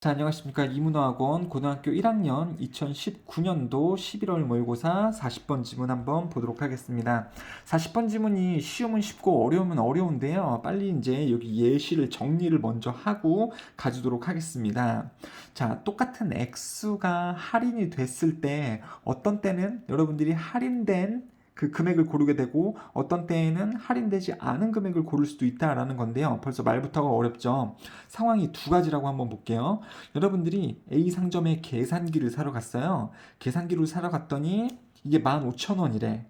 자, 안녕하십니까. 이문화학원 고등학교 1학년 2019년도 11월 모의고사 40번 지문 한번 보도록 하겠습니다. 40번 지문이 쉬우면 쉽고 어려우면 어려운데요. 빨리 이제 여기 예시를 정리를 먼저 하고 가주도록 하겠습니다. 자, 똑같은 액수가 할인이 됐을 때 어떤 때는 여러분들이 할인된 그 금액을 고르게 되고 어떤 때에는 할인되지 않은 금액을 고를 수도 있다라는 건데요. 벌써 말부터가 어렵죠. 상황이 두 가지라고 한번 볼게요. 여러분들이 A 상점에 계산기를 사러 갔어요. 계산기를 사러 갔더니 이게 15,000원이래.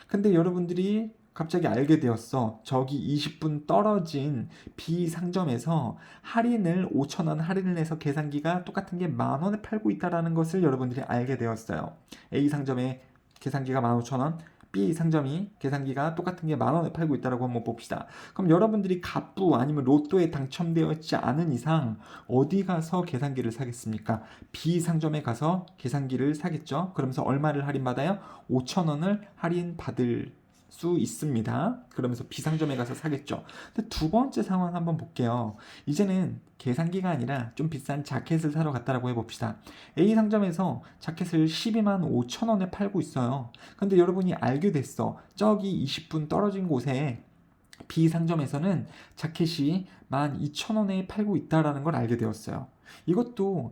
근데 여러분들이 갑자기 알게 되었어. 저기 20분 떨어진 B 상점에서 할인을 5,000원 할인을 해서 계산기가 똑같은 게 10,000원에 팔고 있다라는 것을 여러분들이 알게 되었어요. A 상점에 계산기가 15,000원, B 상점이 계산기가 똑같은 게 10,000원에 팔고 있다라고 한번 봅시다. 그럼 여러분들이 갑부 아니면 로또에 당첨되어 있지 않은 이상 어디 가서 계산기를 사겠습니까? B 상점에 가서 계산기를 사겠죠. 그러면서 얼마를 할인받아요? 5,000원을 할인받을 수 있습니다. 그러면서 B 상점에 가서 사겠죠. 근데 두 번째 상황 한번 볼게요. 이제는 계산기가 아니라 좀 비싼 자켓을 사러 갔다라고 해봅시다. A 상점에서 자켓을 12만 5천 원에 팔고 있어요. 근데 여러분이 알게 됐어. 저기 20분 떨어진 곳에 B 상점에서는 자켓이 12,000원에 팔고 있다라는 걸 알게 되었어요. 이것도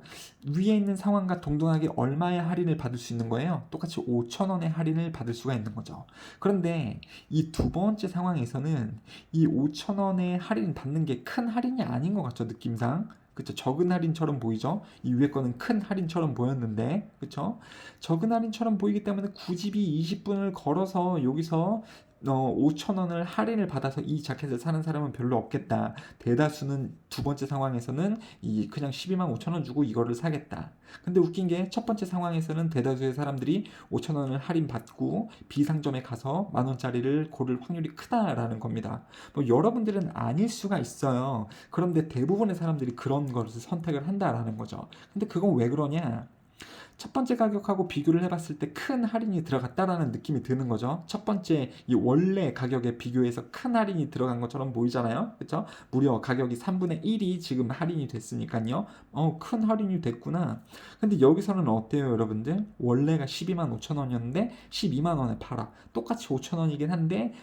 위에 있는 상황과 동등하게 얼마의 할인을 받을 수 있는 거예요? 똑같이 5,000원의 할인을 받을 수가 있는 거죠. 그런데 이 두 번째 상황에서는 이 5,000원의 할인 받는 게 큰 할인이 아닌 것 같죠, 느낌상. 그쵸? 적은 할인처럼 보이죠? 이 위에 거는 큰 할인처럼 보였는데, 그쵸? 적은 할인처럼 보이기 때문에 굳이 20분을 걸어서 여기서 5,000원을 할인을 받아서 이 자켓을 사는 사람은 별로 없겠다. 대다수는 두 번째 상황에서는 이 그냥 12만 5천 원 주고 이거를 사겠다. 근데 웃긴 게 첫 번째 상황에서는 대다수의 사람들이 5천 원을 할인 받고 비상점에 가서 10,000원짜리를 고를 확률이 크다라는 겁니다. 뭐 여러분들은 아닐 수가 있어요. 그런데 대부분의 사람들이 그런 것을 선택을 한다라는 거죠. 근데 그건 왜 그러냐? 첫 번째 가격하고 비교를 해봤을 때 큰 할인이 들어갔다라는 느낌이 드는 거죠. 첫 번째 이 원래 가격에 비교해서 큰 할인이 들어간 것처럼 보이잖아요. 그렇죠? 무려 가격이 3분의 1이 지금 할인이 됐으니까요. 큰 할인이 됐구나. 근데 여기서는 어때요, 여러분들? 원래가 12만 5천 원이었는데 12만 원에 팔아. 똑같이 5천 원이긴 한데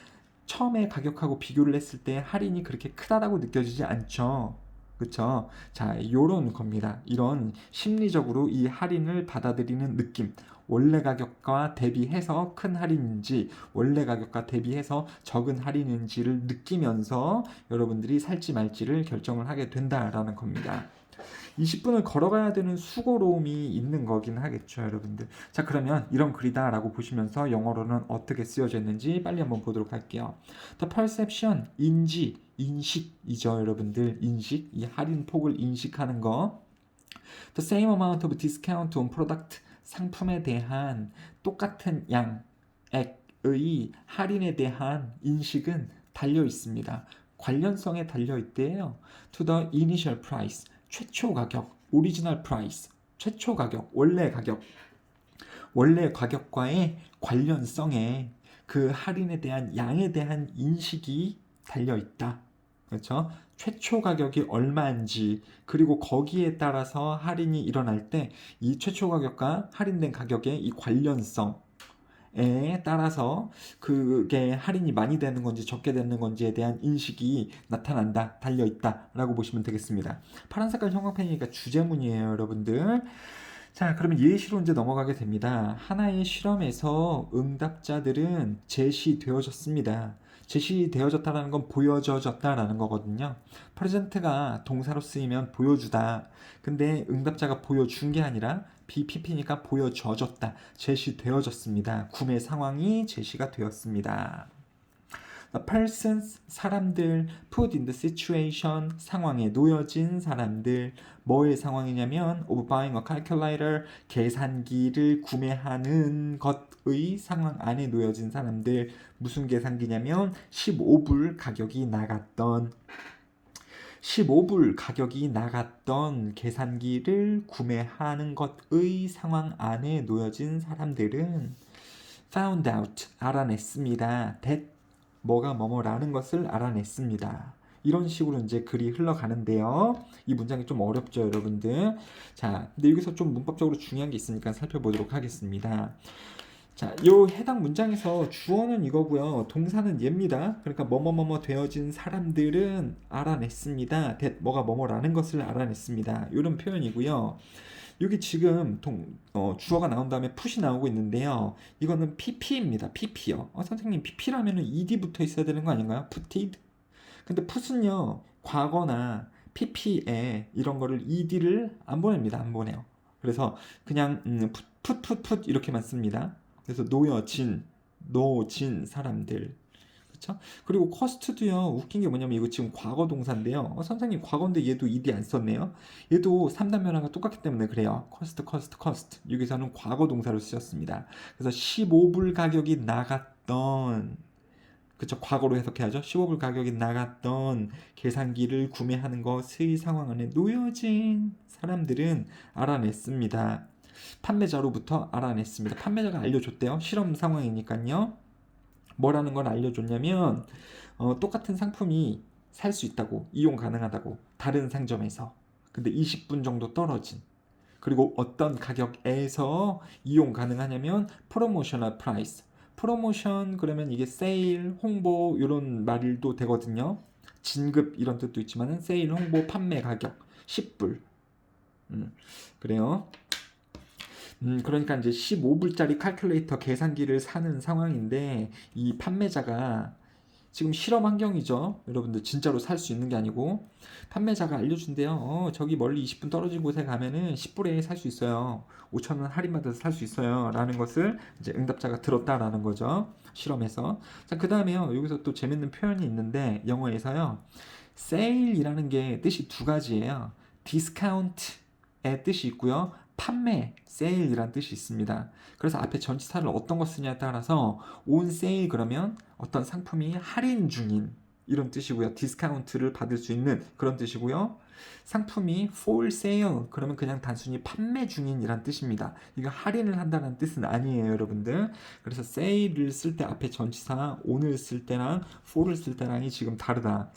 처음에 가격하고 비교를 했을 때 할인이 그렇게 크다라고 느껴지지 않죠. 그쵸? 자, 요런 겁니다. 이런 심리적으로 이 할인을 받아들이는 느낌. 원래 가격과 대비해서 큰 할인인지, 원래 가격과 대비해서 적은 할인인지를 느끼면서 여러분들이 살지 말지를 결정을 하게 된다라는 겁니다. 20분을 걸어가야 되는 수고로움이 있는 거긴 하겠죠, 여러분들. 자, 그러면 이런 글이다라고 보시면서 영어로는 어떻게 쓰여져 있는지 빨리 한번 보도록 할게요. The perception, 인식이죠, 여러분들. 인식, 이 할인 폭을 인식하는 거. The same amount of discount on product, 상품에 대한 똑같은 양액의 할인에 대한 인식은 달려 있습니다. 관련성에 달려 있대요. To the initial price, 최초 가격, 오리지널 프라이스, 최초 가격, 원래 가격, 원래 가격과의 관련성에 그 할인에 대한 양에 대한 인식이 달려 있다. 그렇죠? 최초 가격이 얼마인지 그리고 거기에 따라서 할인이 일어날 때 이 최초 가격과 할인된 가격의 이 관련성 에 따라서 그게 할인이 많이 되는 건지 적게 되는 건지에 대한 인식이 나타난다, 달려있다 라고 보시면 되겠습니다. 파란 색깔 형광펜이니까 주제문이에요, 여러분들. 자, 그러면 예시로 이제 넘어가게 됩니다. 하나의 실험에서 응답자들은 제시되어졌습니다. 제시되어졌다라는 건 보여져졌다라는 거거든요. 프레젠트가 동사로 쓰이면 보여주다. 근데 응답자가 보여준 게 아니라 BPP니까 보여져졌다. 제시되어졌습니다. 구매 상황이 제시가 되었습니다. The persons, 사람들, put in the situation, 상황에 놓여진 사람들. 뭐의 상황이냐면 of buying a calculator, 계산기를 구매하는 것의 상황 안에 놓여진 사람들. 무슨 계산기냐면 15불 가격이 나갔던 15불 가격이 나갔던 계산기를 구매하는 것의 상황 안에 놓여진 사람들은 found out, 알아냈습니다. that 뭐가 뭐뭐라는 것을 알아냈습니다. 이런 식으로 이제 글이 흘러가는데요. 이 문장이 좀 어렵죠, 여러분들. 자, 근데 여기서 좀 문법적으로 중요한 게 있으니까 살펴보도록 하겠습니다. 자, 요 해당 문장에서 주어는 이거고요. 동사는 얘입니다. 그러니까 뭐뭐뭐뭐 되어진 사람들은 알아냈습니다. 뭐가 뭐뭐라는 것을 알아냈습니다. 이런 표현이고요. 여기 지금 주어가 나온 다음에 풋이 나오고 있는데요. 이거는 pp입니다. pp요. 선생님 pp라면은 ed 붙어 있어야 되는 거 아닌가요? putted? 근데 풋은요, 과거나 pp에 이런 거를 ed를 안 보냅니다. 안 보내요. 그래서 그냥 put 이렇게만 씁니다. 그래서 노진 사람들. 그쵸? 그리고 커스트도요, 웃긴 게 뭐냐면 이거 지금 과거 동사인데요. 선생님 과거인데 얘도 ed 안 썼네요. 얘도 3단면하고 똑같기 때문에 그래요. 커스트. 여기서는 과거 동사로 쓰였습니다. 그래서 15불 가격이 나갔던, 그쵸, 과거로 해석해야죠. 15불 가격이 나갔던 계산기를 구매하는 것의 상황 안에 놓여진 사람들은 알아냈습니다. 판매자로부터 알아냈습니다. 판매자가 알려줬대요. 실험 상황이니까요. 뭐라는 걸 알려줬냐면 똑같은 상품이 살 수 있다고, 이용 가능하다고, 다른 상점에서. 근데 20분 정도 떨어진, 그리고 어떤 가격에서 이용 가능하냐면 프로모셔널 프라이스. 프로모션 그러면 이게 세일, 홍보 이런 말도 되거든요. 진급 이런 뜻도 있지만은 세일, 홍보, 판매 가격 10불. 그래요. 그러니까 이제 15불짜리 칼큘레이터 계산기를 사는 상황인데, 이 판매자가 지금 실험 환경이죠. 여러분들 진짜로 살 수 있는 게 아니고, 판매자가 알려준대요. 저기 멀리 20분 떨어진 곳에 가면은 10불에 살 수 있어요. 5,000원 할인받아서 살 수 있어요. 라는 것을 이제 응답자가 들었다라는 거죠. 실험에서. 자, 그 다음에요. 여기서 또 재밌는 표현이 있는데, 영어에서요. 세일이라는 게 뜻이 두 가지예요. 디스카운트의 뜻이 있고요. 판매, 세일이란 뜻이 있습니다. 그래서 앞에 전치사를 어떤 거 쓰냐에 따라서 on sale 그러면 어떤 상품이 할인 중인 이런 뜻이고요. 디스카운트를 받을 수 있는 그런 뜻이고요. 상품이 for sale 그러면 그냥 단순히 판매 중인이란 뜻입니다. 이거 할인을 한다는 뜻은 아니에요, 여러분들. 그래서 sale을 쓸 때 앞에 전치사 on을 쓸 때랑 for를 쓸 때랑이 지금 다르다.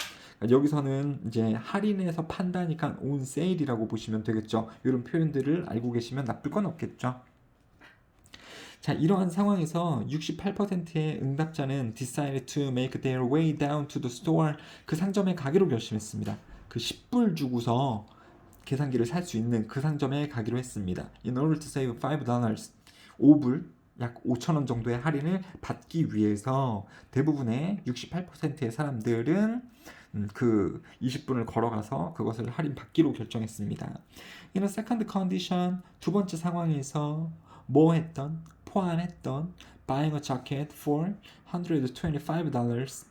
여기서는 이제 할인해서 판다니까 on sale이라고 보시면 되겠죠. 이런 표현들을 알고 계시면 나쁠 건 없겠죠. 자, 이러한 상황에서 68%의 응답자는 decided to make their way down to the store, 그 상점에 가기로 결심했습니다. 그 10불 주고서 계산기를 살 수 있는 그 상점에 가기로 했습니다. In order to save $5, 5불, 약 5,000원 정도의 할인을 받기 위해서 대부분의 68%의 사람들은 그 20분을 걸어가서 그것을 할인받기로 결정했습니다. In a second condition, 두 번째 상황에서 포함했던 buying a jacket for $125,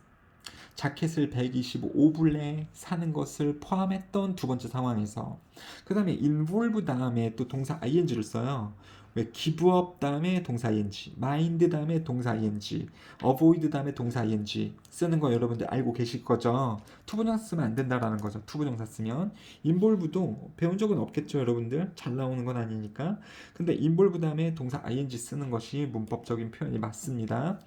자켓을 125불에 사는 것을 포함했던 두 번째 상황에서, 그 다음에 involve 다음에 또 동사 ing를 써요. 왜 give up 다음에 동사 ing, mind 다음에 동사 ing, avoid 다음에 동사 ing 쓰는 거 여러분들 알고 계실 거죠? 투부정사 쓰면 안 된다라는 거죠. 투부정사 쓰면. involve도 배운 적은 없겠죠, 여러분들. 잘 나오는 건 아니니까. 근데 involve 다음에 동사 ing 쓰는 것이 문법적인 표현이 맞습니다.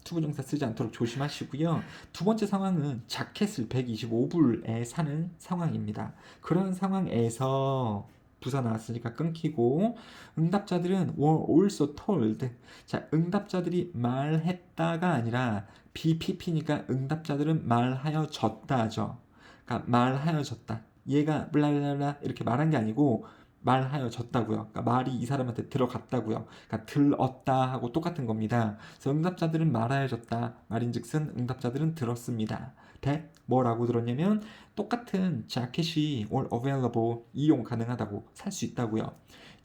투부정사 쓰지 않도록 조심하시고요. 두 번째 상황은 자켓을 125불에 사는 상황입니다. 그런 상황에서 부사 나왔으니까 끊기고, 응답자들은 were also told. 자, 응답자들이 말했다가 아니라 BPP니까 응답자들은 말하여졌다죠. 그러니까 말하여졌다. 얘가 블라블라블라 이렇게 말한 게 아니고 말하여졌다고요. 그러니까 말이 이 사람한테 들어갔다고요. 그러니까 들었다 하고 똑같은 겁니다. 그래서 응답자들은 말하여졌다. 말인즉슨 응답자들은 들었습니다. 뭐라고 들었냐면 똑같은 자켓이 all available, 이용 가능하다고, 살 수 있다고요.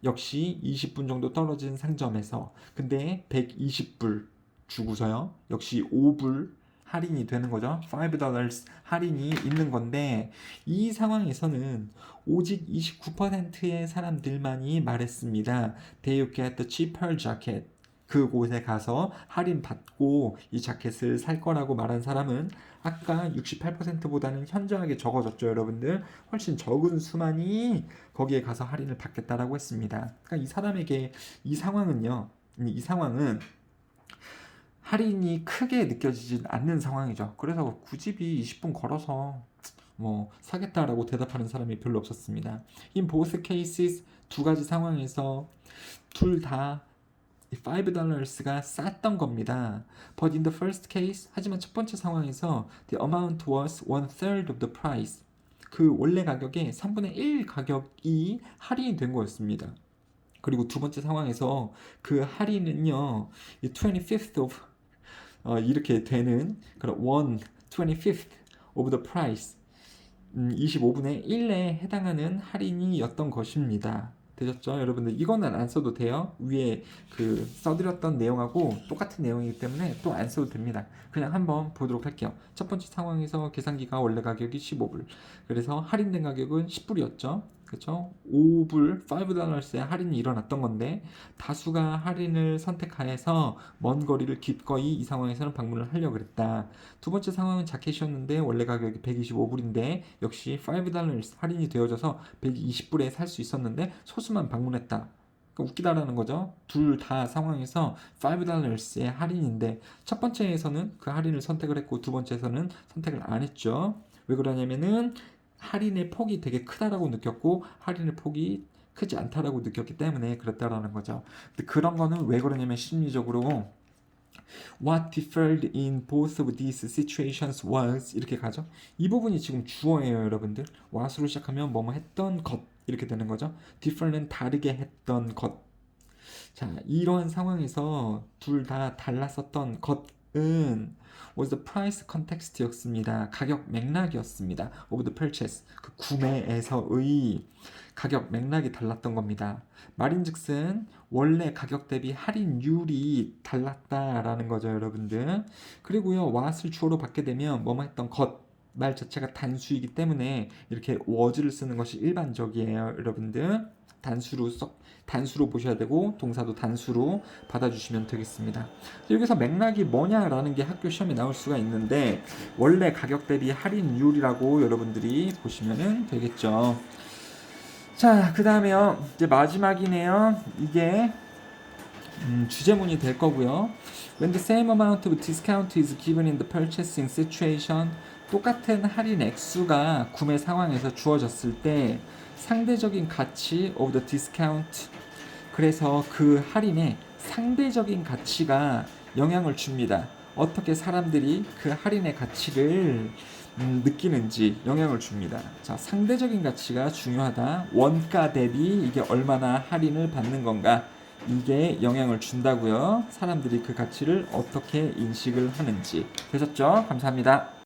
역시 20분 정도 떨어진 상점에서. 근데 120불 주고서요. 역시 5불 할인이 되는 거죠. $5 할인이 있는 건데, 이 상황에서는 오직 29%의 사람들만이 말했습니다. They get the cheaper jacket. 그곳에 가서 할인 받고 이 자켓을 살 거라고 말한 사람은 아까 68%보다는 현저하게 적어졌죠, 여러분들. 훨씬 적은 수만이 거기에 가서 할인을 받겠다라고 했습니다. 그러니까 이 사람에게 이 상황은 할인이 크게 느껴지진 않는 상황이죠. 그래서 굳이 20분 걸어서 뭐 사겠다라고 대답하는 사람이 별로 없었습니다. In both cases 두 가지 상황에서 둘 다 $5가 쌌던 겁니다. But in the first case, 하지만 첫 번째 상황에서 the amount was 1/3 of the price. 그 원래 가격의 3분의 1 가격이 할인이 된 거였습니다. 그리고 두 번째 상황에서 그 할인은요, 25th of 이렇게 되는 그런 1/25th of the price 25분의 1에 해당하는 할인이었던 것입니다. 되셨죠? 여러분들 이거는 안 써도 돼요. 위에 그 써드렸던 내용하고 똑같은 내용이기 때문에 또 안 써도 됩니다. 그냥 한번 보도록 할게요. 첫 번째 상황에서 계산기가 원래 가격이 15불. 그래서 할인된 가격은 10불이었죠. 그렇죠? 5불, $5의 할인이 일어났던 건데 다수가 할인을 선택하여서 먼 거리를 기꺼이 이 상황에서는 방문을 하려고 그랬다. 두 번째 상황은 자켓이었는데 원래 가격이 125불인데 역시 $5 할인이 되어져서 120불에 살 수 있었는데 소수만 방문했다. 그러니까 웃기다라는 거죠. 둘 다 상황에서 $5의 할인인데 첫 번째에서는 그 할인을 선택을 했고 두 번째에서는 선택을 안 했죠. 왜 그러냐면은 할인의 폭이 되게 크다라고 느꼈고 할인의 폭이 크지 않다라고 느꼈기 때문에 그랬다라는 거죠. 근데 그런 거는 왜 그러냐면 심리적으로 What differed in both of these situations was 이렇게 가죠. 이 부분이 지금 주어예요, 여러분들. what으로 시작하면 뭐뭐 했던 것 이렇게 되는 거죠. differ는 다르게 했던 것. 자, 이러한 상황에서 둘 다 달랐었던 것은 was the price context였습니다. 가격 맥락이었습니다. of the purchase, 그 구매에서의 가격 맥락이 달랐던 겁니다. 말인즉슨 원래 가격 대비 할인율이 달랐다라는 거죠, 여러분들. 그리고요, what을 주어로 받게 되면 뭐뭐 했던 것 말 자체가 단수이기 때문에 이렇게 was를 쓰는 것이 일반적이에요, 여러분들. 단수로 보셔야 되고 동사도 단수로 받아주시면 되겠습니다. 여기서 맥락이 뭐냐라는 게 학교 시험에 나올 수가 있는데 원래 가격 대비 할인율이라고 여러분들이 보시면 되겠죠. 자, 그 다음에요. 이제 마지막이네요. 이게 주제문이 될 거고요. When the same amount of discount is given in the purchasing situation, 똑같은 할인 액수가 구매 상황에서 주어졌을 때 상대적인 가치 of the discount, 그래서 그 할인의 상대적인 가치가 영향을 줍니다. 어떻게 사람들이 그 할인의 가치를 느끼는지 영향을 줍니다. 자, 상대적인 가치가 중요하다. 원가 대비 이게 얼마나 할인을 받는 건가, 이게 영향을 준다고요. 사람들이 그 가치를 어떻게 인식을 하는지. 되셨죠? 감사합니다.